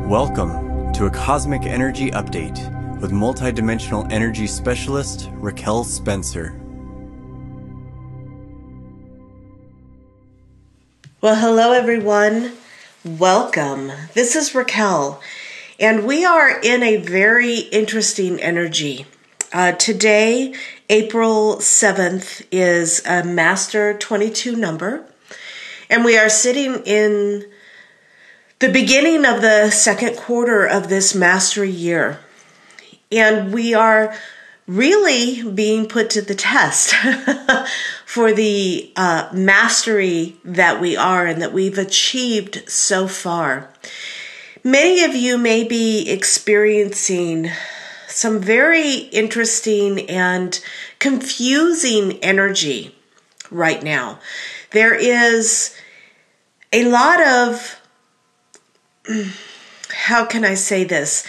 Welcome to a Cosmic Energy Update with multidimensional energy specialist Raquel Spencer. Well, hello everyone. Welcome. This is Raquel, and we are in a very interesting energy. Today, April 7th, is a Master 22 number, and we are sitting in the beginning of the second quarter of this Master year. And we are really being put to the test for the mastery that we are and that we've achieved so far. Many of you may be experiencing some very interesting and confusing energy right now. There is a lot of, how can I say this?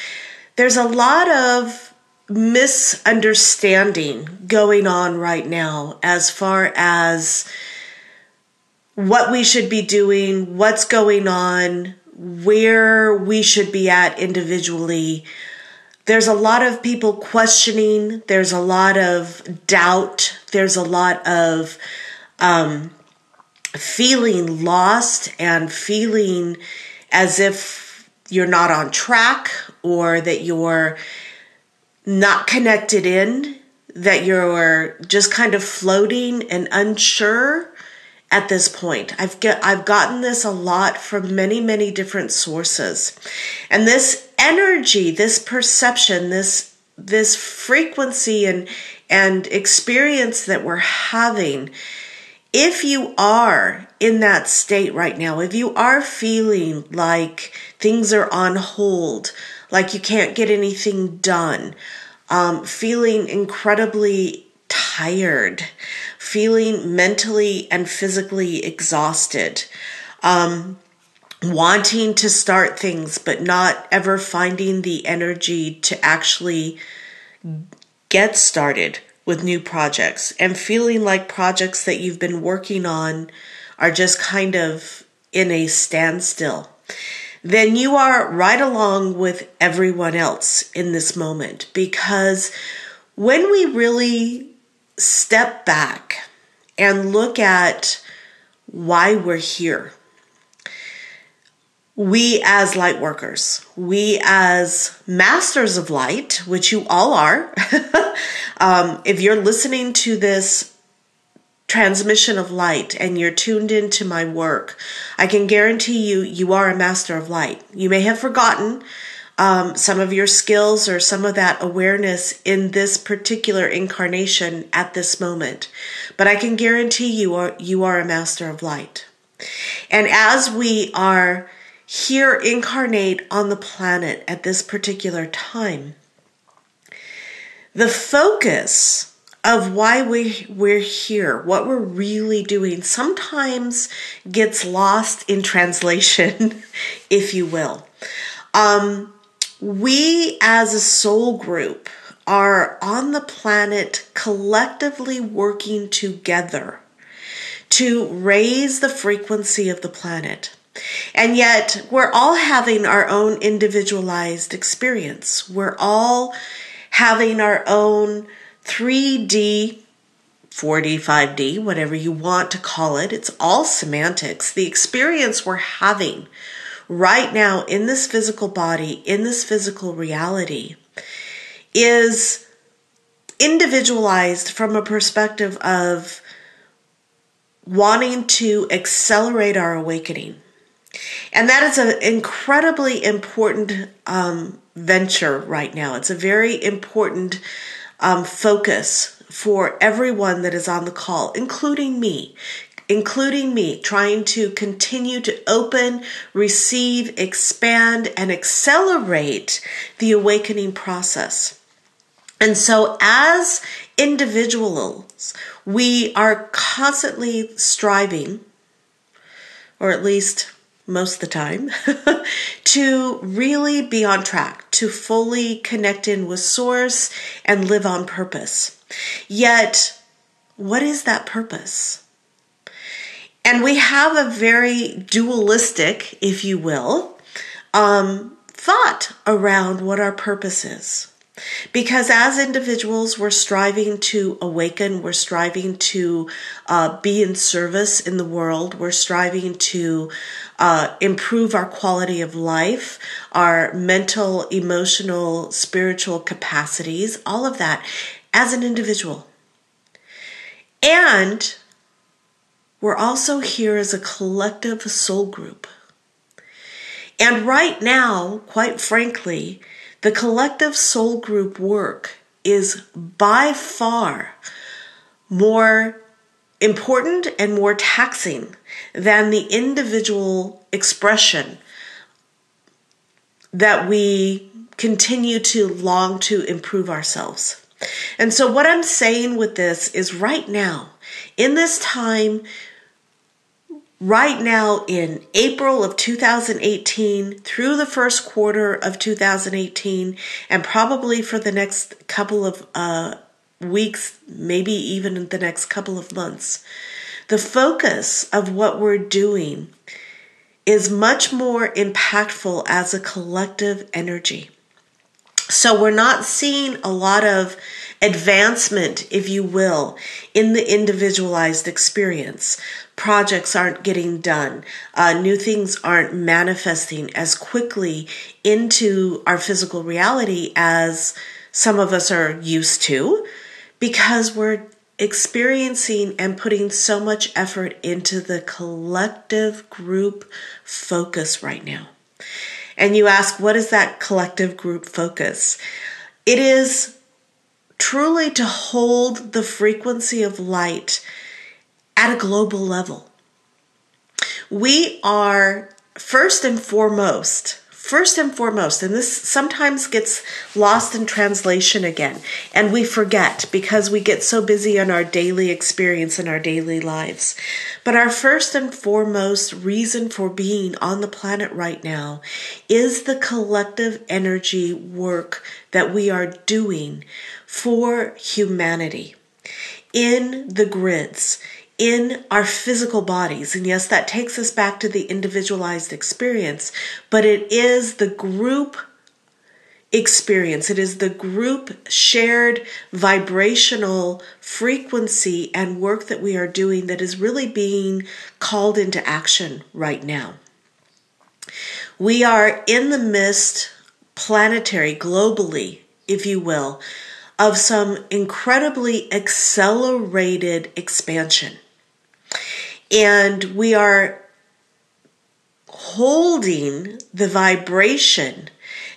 There's a lot of misunderstanding going on right now as far as what we should be doing, what's going on, where we should be at individually. There's a lot of people questioning. There's a lot of doubt. There's a lot of feeling lost and feeling as if you're not on track, or that you're not connected in, that you're just kind of floating and unsure at this point. I've gotten this a lot from many different sources. And this energy, this perception, this frequency and experience that we're having, if you are in that state right now, if you are feeling like things are on hold, like you can't get anything done, feeling incredibly tired, feeling mentally and physically exhausted, wanting to start things but not ever finding the energy to actually get started with new projects, and feeling like projects that you've been working on are just kind of in a standstill, then you are right along with everyone else in this moment. Because when we really step back and look at why we're here, we as light workers, we as masters of light, which you all are, if you're listening to this transmission of light and you're tuned into my work, I can guarantee you are a master of light. You may have forgotten some of your skills or some of that awareness in this particular incarnation at this moment, but I can guarantee you are a master of light. And as we are here incarnate on the planet at this particular time, the focus of why we're here, what we're really doing, sometimes gets lost in translation, if you will. We as a soul group are on the planet collectively working together to raise the frequency of the planet. And yet we're all having our own individualized experience. We're all having our own 3D, 4D, 5D, whatever you want to call it. It's all semantics. The experience we're having right now in this physical body, in this physical reality, is individualized from a perspective of wanting to accelerate our awakening. And that is an incredibly important venture right now. It's a very important focus for everyone that is on the call, including me, trying to continue to open, receive, expand, and accelerate the awakening process. And so as individuals, we are constantly striving, or at least most of the time, to really be on track, to fully connect in with Source and live on purpose. Yet, what is that purpose? And we have a very dualistic, if you will, thought around what our purpose is. Because as individuals, we're striving to awaken, we're striving to be in service in the world, we're striving to improve our quality of life, our mental, emotional, spiritual capacities, all of that as an individual. And we're also here as a collective soul group. And right now, quite frankly, the collective soul group work is by far more important and more taxing than the individual expression that we continue to long to improve ourselves. And so what I'm saying with this is right now, in this time, right now in April of 2018 through the first quarter of 2018, and probably for the next couple of weeks, maybe even the next couple of months, the focus of what we're doing is much more impactful as a collective energy. So we're not seeing a lot of advancement, if you will, in the individualized experience. Projects aren't getting done. New things aren't manifesting as quickly into our physical reality as some of us are used to, because we're experiencing and putting so much effort into the collective group focus right now. And you ask, what is that collective group focus? It is truly to hold the frequency of light at a global level. We are first and foremost, and this sometimes gets lost in translation again, and we forget because we get so busy in our daily experience and our daily lives. But our first and foremost reason for being on the planet right now is the collective energy work that we are doing for humanity in the grids, in our physical bodies. And yes, that takes us back to the individualized experience, but it is the group experience. It is the group shared vibrational frequency and work that we are doing that is really being called into action right now. We are in the midst, planetary, globally, if you will, of some incredibly accelerated expansion. And we are holding the vibration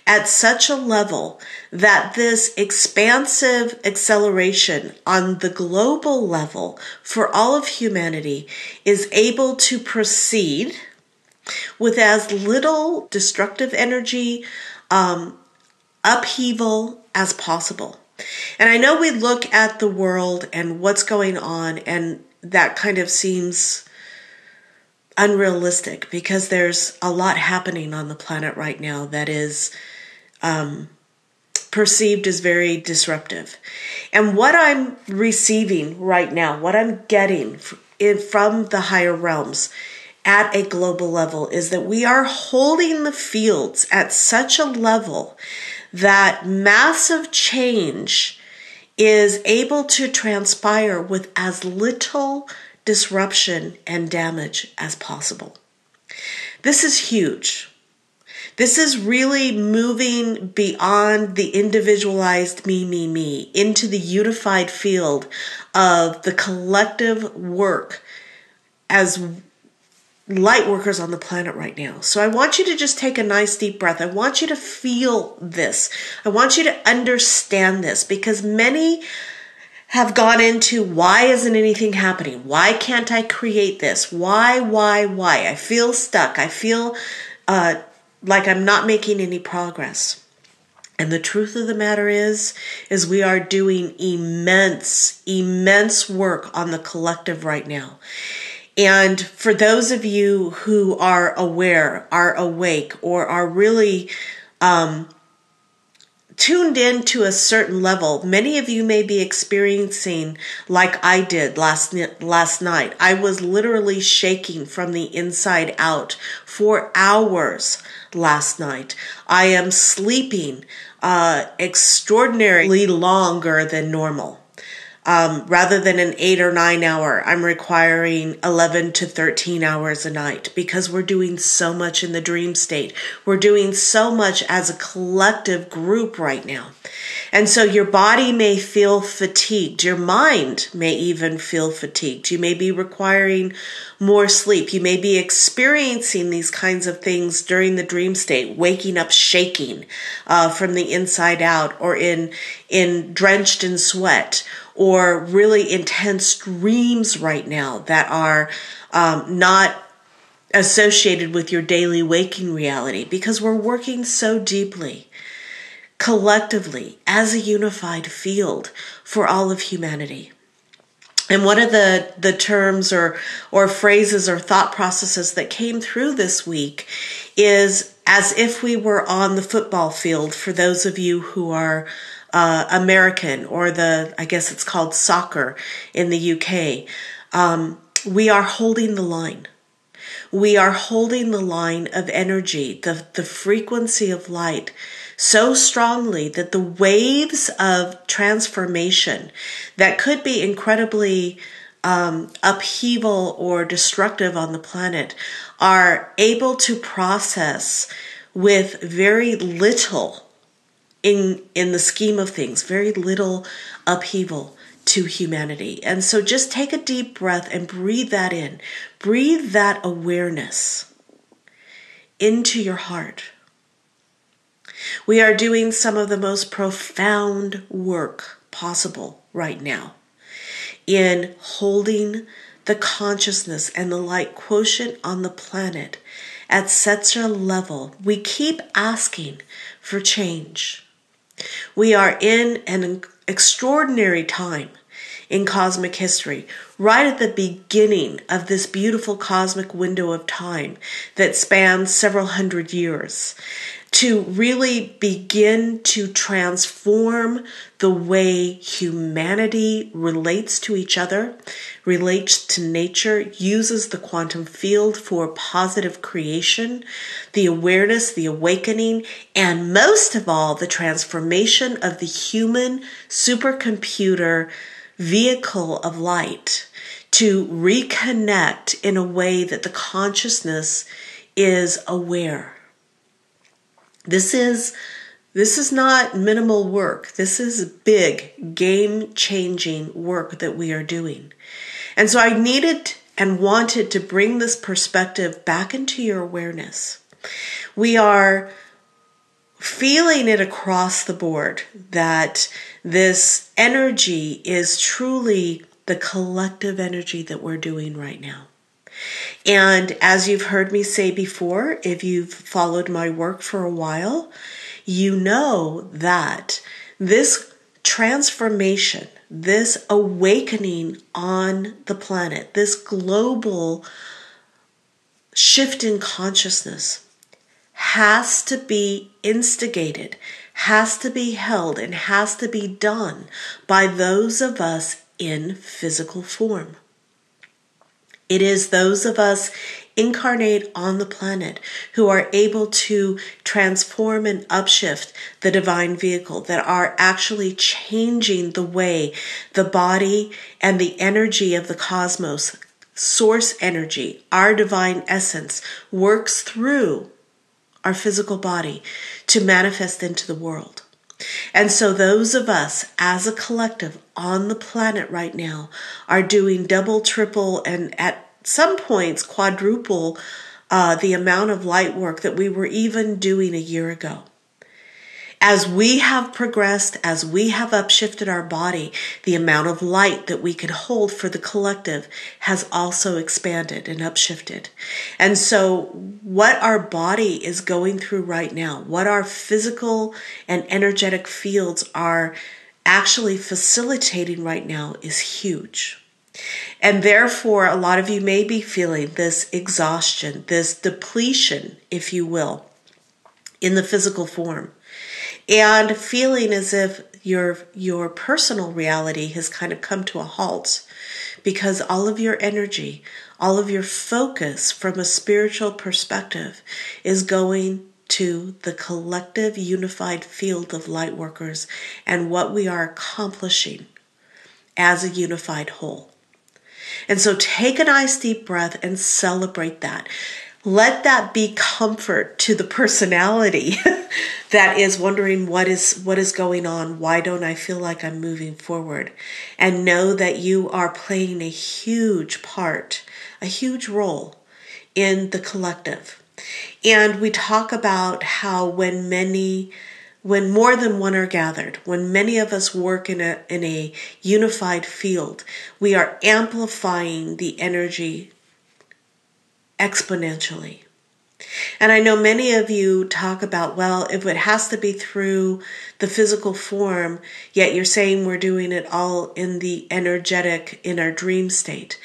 at such a level that this expansive acceleration on the global level for all of humanity is able to proceed with as little destructive energy, upheaval as possible. And I know we look at the world and what's going on, and that kind of seems unrealistic because there's a lot happening on the planet right now that is perceived as very disruptive. And what I'm receiving right now, what I'm getting from the higher realms at a global level is that we are holding the fields at such a level that massive change is able to transpire with as little disruption and damage as possible. This is huge. This is really moving beyond the individualized me, into the unified field of the collective work as light workers on the planet right now. So I want you to just take a nice deep breath. I want you to feel this. I want you to understand this, because many have gone into, why isn't anything happening? Why can't I create this? Why? I feel stuck. I feel like I'm not making any progress. And the truth of the matter is we are doing immense work on the collective right now. And for those of you who are aware, are awake, or are really tuned in to a certain level, many of you may be experiencing like I did last night. I was literally shaking from the inside out for hours last night. I am sleeping extraordinarily longer than normal. Rather than an 8 or 9 hour, I'm requiring 11 to 13 hours a night because we're doing so much in the dream state. We're doing so much as a collective group right now. And so your body may feel fatigued. Your mind may even feel fatigued. You may be requiring more sleep. You may be experiencing these kinds of things during the dream state, waking up shaking from the inside out, or in drenched in sweat, or really intense dreams right now that are not associated with your daily waking reality, because we're working so deeply collectively as a unified field for all of humanity. And one of the terms or phrases or thought processes that came through this week is as if we were on the football field, for those of you who are American, or I guess it's called soccer in the UK. We are holding the line. We are holding the line of energy, the frequency of light, so strongly that the waves of transformation that could be incredibly upheaval or destructive on the planet are able to process with very little, in the scheme of things, very little upheaval to humanity. And so just take a deep breath and breathe that in. Breathe that awareness into your heart. We are doing some of the most profound work possible right now in holding the consciousness and the light quotient on the planet at such a level. We keep asking for change. We are in an extraordinary time in cosmic history, right at the beginning of this beautiful cosmic window of time that spans several hundred years, to really begin to transform the way humanity relates to each other, relates to nature, uses the quantum field for positive creation, the awareness, the awakening, and most of all, the transformation of the human supercomputer vehicle of light to reconnect in a way that the consciousness is aware. This is not minimal work. This is big, game-changing work that we are doing. And so I needed and wanted to bring this perspective back into your awareness. We are feeling it across the board that this energy is truly the collective energy that we're doing right now. And as you've heard me say before, if you've followed my work for a while, you know that this transformation, this awakening on the planet, this global shift in consciousness has to be instigated, has to be held, and has to be done by those of us in physical form. It is those of us incarnate on the planet who are able to transform and upshift the divine vehicle, that are actually changing the way the body and the energy of the cosmos, source energy, our divine essence, works through our physical body to manifest into the world. And so those of us as a collective on the planet right now are doing double, triple, and at some points quadruple the amount of light work that we were even doing a year ago. As we have progressed, as we have upshifted our body, the amount of light that we can hold for the collective has also expanded and upshifted. And so what our body is going through right now, what our physical and energetic fields are actually facilitating right now is huge. And therefore, a lot of you may be feeling this exhaustion, this depletion, if you will, in the physical form. And feeling as if your personal reality has kind of come to a halt because all of your energy, all of your focus from a spiritual perspective is going to the collective unified field of light workers and what we are accomplishing as a unified whole. And so take a nice deep breath and celebrate that. Let that be comfort to the personality that is wondering what is going on. Why don't I feel like I'm moving forward? And know that you are playing a huge part, a huge role in the collective. And we talk about how when more than one are gathered, when many of us work in a unified field, we are amplifying the energy exponentially. And I know many of you talk about, well, if it has to be through the physical form, yet you're saying we're doing it all in the energetic, in our dream state.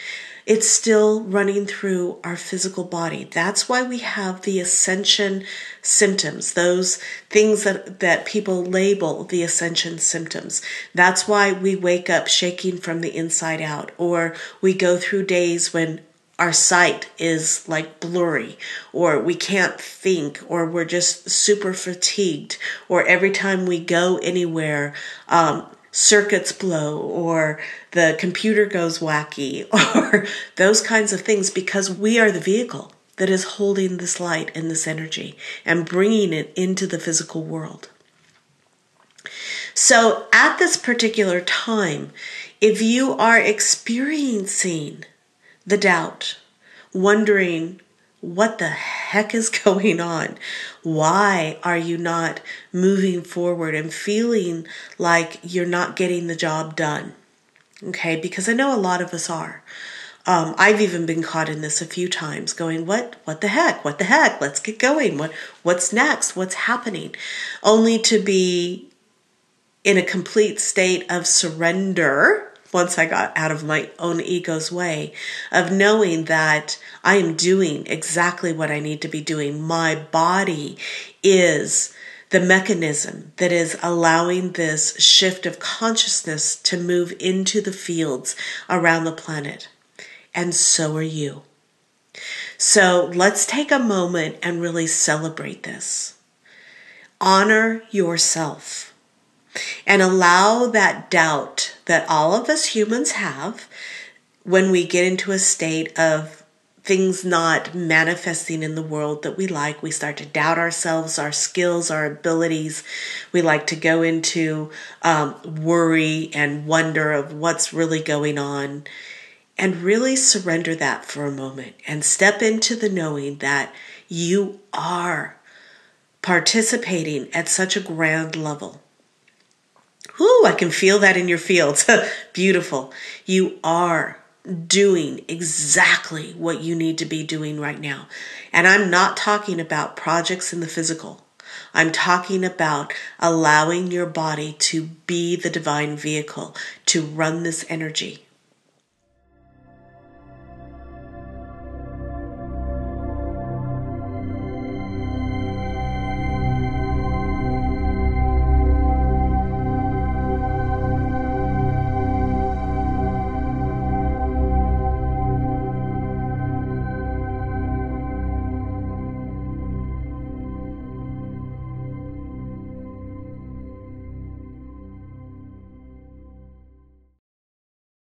It's still running through our physical body. That's why we have the ascension symptoms, those things that people label the ascension symptoms. That's why we wake up shaking from the inside out, or we go through days when our sight is like blurry, or we can't think, or we're just super fatigued, or every time we go anywhere, circuits blow, or the computer goes wacky, or those kinds of things, because we are the vehicle that is holding this light and this energy and bringing it into the physical world. So at this particular time, if you are experiencing the doubt, wondering what the heck is going on? Why are you not moving forward and feeling like you're not getting the job done? Okay, because I know a lot of us are. I've even been caught in this a few times, going, what the heck? What the heck? Let's get going. What's next? What's happening? Only to be in a complete state of surrender once I got out of my own ego's way, of knowing that I am doing exactly what I need to be doing. My body is the mechanism that is allowing this shift of consciousness to move into the fields around the planet. And so are you. So let's take a moment and really celebrate this. Honor yourself. And allow that doubt that all of us humans have when we get into a state of things not manifesting in the world that we like. We start to doubt ourselves, our skills, our abilities. We like to go into worry and wonder of what's really going on. And really surrender that for a moment and step into the knowing that you are participating at such a grand level. Ooh, I can feel that in your fields. Beautiful. You are doing exactly what you need to be doing right now. And I'm not talking about projects in the physical. I'm talking about allowing your body to be the divine vehicle, to run this energy.